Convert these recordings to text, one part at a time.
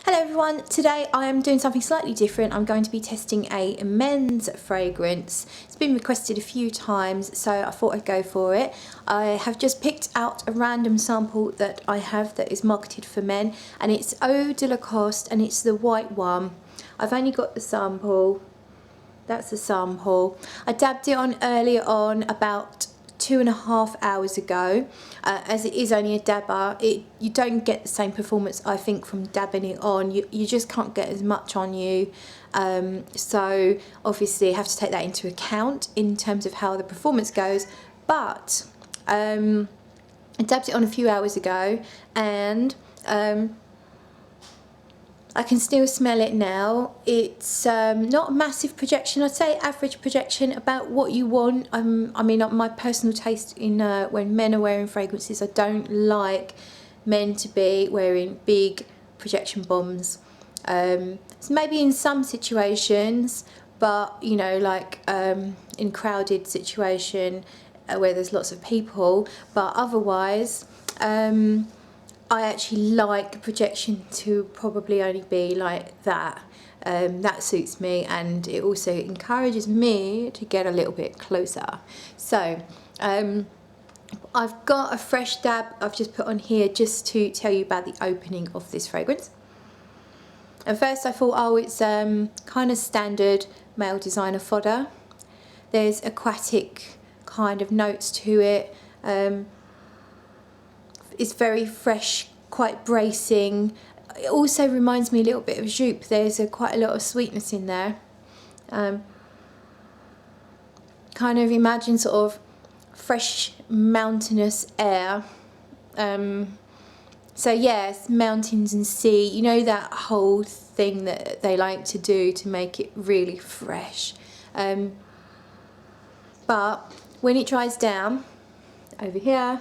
Hello everyone, today I am doing something slightly different. I'm going to be testing a men's fragrance. It's been requested a few times, so I thought I'd go for it. I have just picked out a random sample that I have that is marketed for men, and it's Eau de Lacoste, and it's the white one. I've only got the sample. That's the sample. I dabbed it on earlier on, about 2.5 hours ago. As it is only a dabber, you don't get the same performance, I think, from dabbing it on. You just can't get as much on you, so obviously I have to take that into account in terms of how the performance goes. But I dabbed it on a few hours ago, and I can still smell it now. It's not a massive projection. I'd say average projection, about what you want. I mean, my personal taste in when men are wearing fragrances, I don't like men to be wearing big projection bombs. So maybe in some situations, but you know, like in crowded situation where there's lots of people. But otherwise, I actually like the projection to probably only be like that. That suits me, and it also encourages me to get a little bit closer. So I've got a fresh dab I've just put on here just to tell you about the opening of this fragrance. At first I thought, oh, it's kind of standard male designer fodder. There's aquatic kind of notes to it. It's very fresh, quite bracing. It also reminds me a little bit of Jupe. There's quite a lot of sweetness in there. Kind of imagine sort of fresh mountainous air. So yes, mountains and sea, you know, that whole thing that they like to do to make it really fresh. But when it dries down, over here,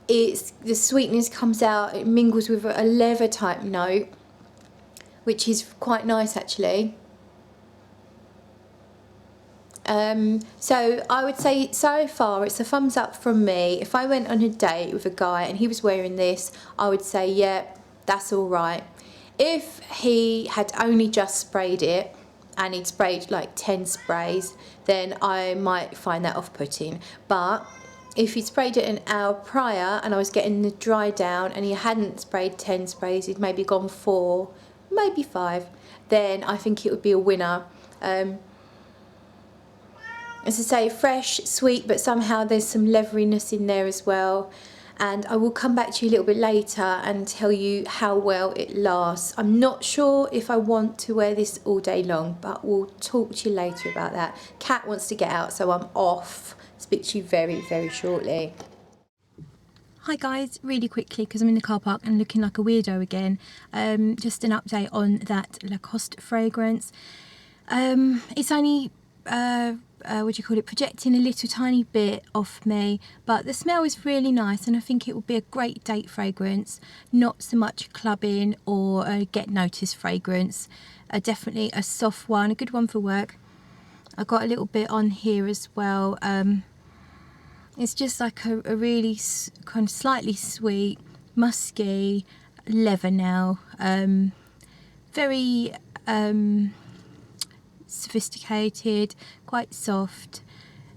the sweetness comes out, it mingles with a leather type note, which is quite nice actually. So I would say so far it's a thumbs up from me. If I went on a date with a guy and he was wearing this, I would say, yeah, that's all right. If he had only just sprayed it and he'd sprayed like 10 sprays, then I might find that off-putting. But if he sprayed it an hour prior and I was getting the dry down and he hadn't sprayed 10 sprays, he'd maybe gone 4, maybe 5, then I think it would be a winner. As I say, fresh, sweet, but somehow there's some leatheriness in there as well. And I will come back to you a little bit later and tell you how well it lasts. I'm not sure if I want to wear this all day long, but we'll talk to you later about that. Kat wants to get out, so I'm off. Speak to you very, very shortly. Hi guys, really quickly, because I'm in the car park and looking like a weirdo again. Just an update on that Lacoste fragrance. It's only what do you call it, projecting a little tiny bit off me, but the smell is really nice, and I think it will be a great date fragrance, not so much clubbing or a get noticed fragrance. Definitely a soft one, a good one for work. I got a little bit on here as well. It's just like a really kind of slightly sweet, musky leather now. Very sophisticated, quite soft.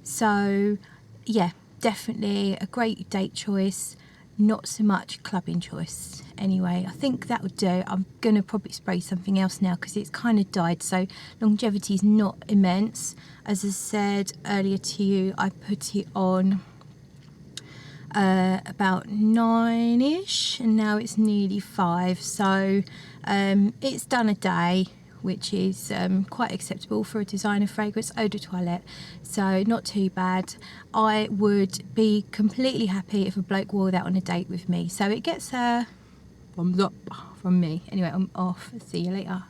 So yeah, definitely a great date choice, not so much clubbing choice. Anyway, I think that would do. I'm gonna probably spray something else now because it's kind of died, so longevity is not immense. As I said earlier to you, I put it on about 9ish, and now it's nearly 5, so it's done a day, which is quite acceptable for a designer fragrance, eau de toilette, so not too bad. I would be completely happy if a bloke wore that on a date with me, so it gets a thumbs up from me. Anyway, I'm off. See you later.